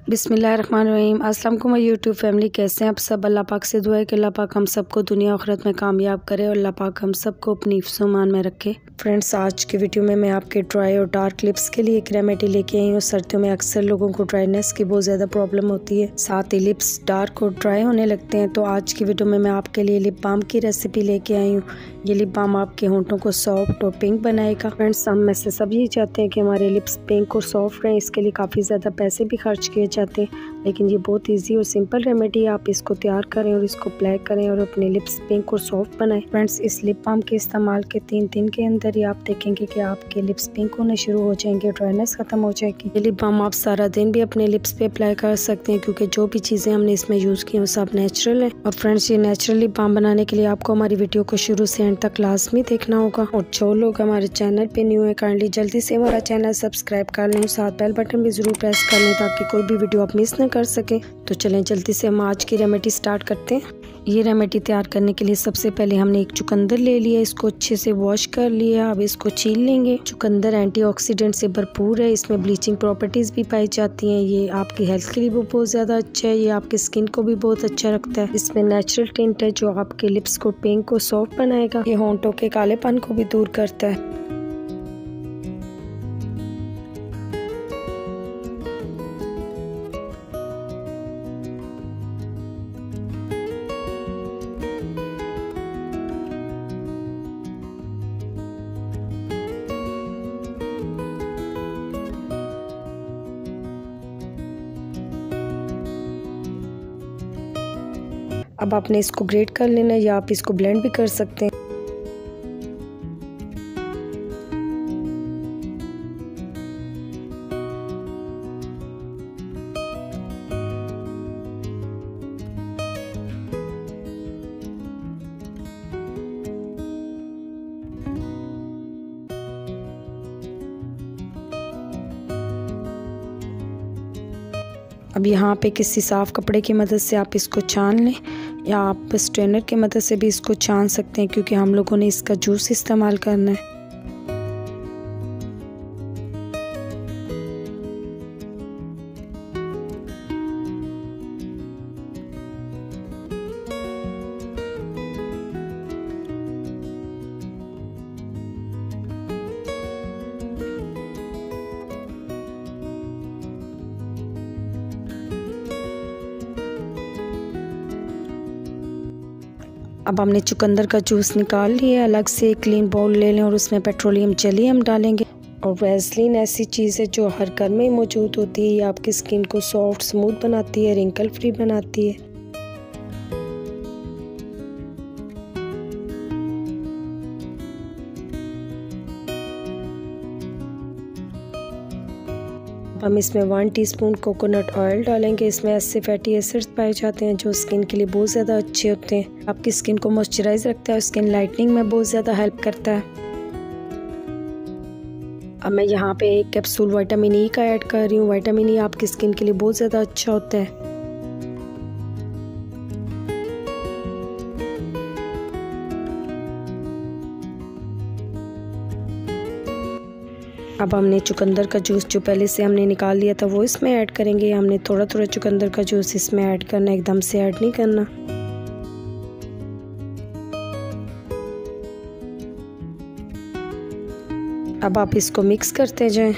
बिस्मिल्लाहिर्रहमानिर्रहीम। अस्सलाम वालेकुम यूट्यूब फैमिली, कैसे हैं आप सब। अल्लाह पाक से दुआ है कि अल्लाह पाक हम सबको दुनिया आखिरत में कामयाब करे और अल्लाह पाक हम सबको अपनी हिफ्ज़-ओ-मान में रखे। फ्रेंड्स, आज की वीडियो में मैं आपके ड्राई और डार्क लिप्स के लिए एक रेमेडी लेके आई हूँ। सर्दियों में अक्सर लोगों को ड्राइनेस की बहुत ज़्यादा प्रॉब्लम होती है, साथ ही लिप्स डार्क और ड्राई होने लगते हैं। तो आज की वीडियो में मैं आपके लिए लिप बाम की रेसिपी लेके आई हूँ। ये लिप बाम आपके होंठों को सॉफ्ट और पिंक बनाएगा। फ्रेंड्स, हम में से सब ये चाहते हैं कि हमारे लिप्स पिंक और सॉफ्ट रहें। इसके लिए काफ़ी ज़्यादा पैसे भी खर्च किए जाते हैं, लेकिन ये बहुत इजी और सिंपल रेमेडी है। आप इसको तैयार करें और इसको अप्लाई करें और अपने लिप्स पिंक और सॉफ्ट बनाएं। फ्रेंड्स, इस लिप बाम के इस्तेमाल के 3 दिन के अंदर ही आप देखेंगे कि आपके लिप्स पिंक होने शुरू हो जाएंगे, ड्राइनेस खत्म हो जाएगी। ये लिप बाम आप सारा दिन भी अपने लिप्स पे अप्लाई कर सकते हैं, क्योंकि जो भी चीज़ें हमने इसमें यूज़ की हैं वो सब नेचुरल है। और फ्रेंड्स, ये नेचुरल लिप बाम बनाने के लिए आपको हमारी वीडियो को शुरू से एंड तक लाजमी देखना होगा। और जो लोग हमारे चैनल पे न्यू है, काइंडली जल्दी से हमारा चैनल सब्सक्राइब कर लें, साथ बेल बटन भी जरूर प्रेस कर लें ताकि कोई भी वीडियो आप मिस न कर सकें। तो चलें जल्दी से हम आज की रेमेडी स्टार्ट करते हैं। ये रेमेडी तैयार करने के लिए सबसे पहले हमने एक चुकंदर ले लिया, इसको अच्छे से वॉश कर लिया। अब इसको छील लेंगे। चुकंदर एंटीऑक्सीडेंट से भरपूर है, इसमें ब्लीचिंग प्रॉपर्टीज भी पाई जाती हैं। ये आपकी हेल्थ के लिए भी बहुत ज़्यादा अच्छा है, ये आपकी स्किन को भी बहुत अच्छा रखता है। इसमें नेचुरल टिंट है जो आपके लिप्स को पिंक और सॉफ्ट बनाएगा। ये होंठों के कालेपन को भी दूर करता है। अब आपने इसको ग्रेट कर लेना है या आप इसको ब्लेंड भी कर सकते हैं। अब यहाँ पे किसी साफ़ कपड़े की मदद से आप इसको छान लें, या आप स्ट्रेनर की मदद से भी इसको छान सकते हैं, क्योंकि हम लोगों ने इसका जूस इस्तेमाल करना है। अब हमने चुकंदर का जूस निकाल लिया। अलग से एक क्लीन बाउल ले लें और उसमें पेट्रोलियम जेली हम डालेंगे। और वैसलीन ऐसी चीज़ है जो हर घर में मौजूद होती है। ये आपकी स्किन को सॉफ्ट स्मूथ बनाती है, रिंकल फ्री बनाती है। हम इसमें 1 टीस्पून कोकोनट ऑयल डालेंगे। इसमें ऐसे फैटी एसिड्स पाए जाते हैं जो स्किन के लिए बहुत ज़्यादा अच्छे होते हैं। आपकी स्किन को मॉइस्चराइज रखता है, स्किन लाइटनिंग में बहुत ज़्यादा हेल्प करता है। अब मैं यहाँ पे 1 कैप्सूल विटामिन ई का ऐड कर रही हूँ। विटामिन ई आपकी स्किन के लिए बहुत ज़्यादा अच्छा होता है। अब हमने चुकंदर का जूस जो पहले से हमने निकाल लिया था वो इसमें ऐड करेंगे। हमने थोड़ा थोड़ा चुकंदर का जूस इसमें ऐड करना, एकदम से ऐड नहीं करना। अब आप इसको मिक्स करते जाएं।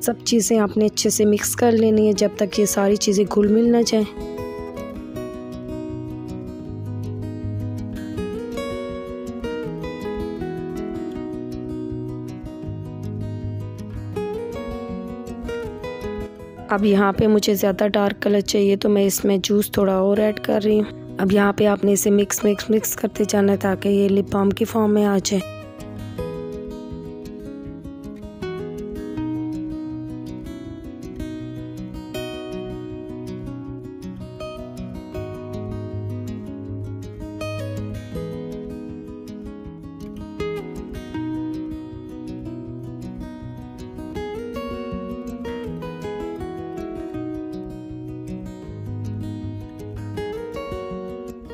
सब चीज़ें आपने अच्छे से मिक्स कर लेनी है जब तक ये सारी चीज़ें घुल मिल ना जाए। अब यहाँ पे मुझे ज़्यादा डार्क कलर चाहिए तो मैं इसमें जूस थोड़ा और ऐड कर रही हूँ। अब यहाँ पे आपने इसे मिक्स करते जाना है ताकि ये लिप बाम की फॉर्म में आ जाए।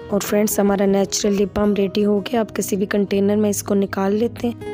और फ्रेंड्स हमारा नेचुरल लिप बाम रेडी हो गया। आप किसी भी कंटेनर में इसको निकाल लेते हैं।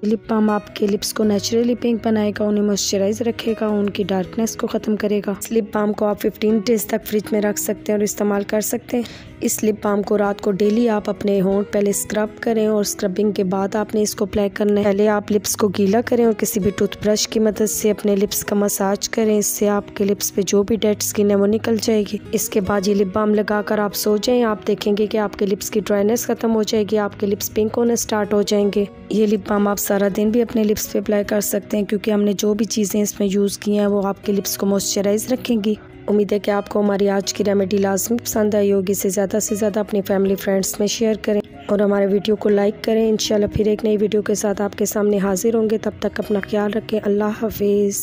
लिप बाम आपके लिप्स को नेचुरली पिंक बनाएगा, उन्हें मॉइस्चराइज रखेगा, उनकी डार्कनेस को ख़त्म करेगा। इस लिप बाम को आप 15 डेज तक फ्रिज में रख सकते हैं और इस्तेमाल कर सकते हैं। इस लिप बाम को रात को डेली आप अपने होंठ पहले स्क्रब करें और स्क्रबिंग के बाद आपने इसको अप्लाई करना है। पहले आप लिप्स को गीला करें और किसी भी टूथब्रश की मदद से अपने लिप्स का मसाज करें। इससे आपके लिप्स पे जो भी डेड स्किन है वो निकल जाएगी। इसके बाद ये लिप बाम लगाकर आप सो जाएं। आप देखेंगे कि आपके लिप्स की ड्राइनेस खत्म हो जाएगी, आपके लिप्स पिंक होने स्टार्ट हो जाएंगे। ये लिप बाम आप सारा दिन भी अपने लिप्स पे अप्लाई कर सकते हैं क्योंकि हमने जो भी चीज़ें इसमें यूज़ की हैं वो आपके लिप्स को मॉइस्चराइज रखेंगी। उम्मीद है कि आपको हमारी आज की रेमेडी लाजमी पसंद आई होगी। इसे ज़्यादा से ज़्यादा अपनी फैमिली फ्रेंड्स में शेयर करें और हमारे वीडियो को लाइक करें। इंशाल्लाह फिर एक नई वीडियो के साथ आपके सामने हाजिर होंगे। तब तक अपना ख्याल रखें। अल्लाह हाफिज़।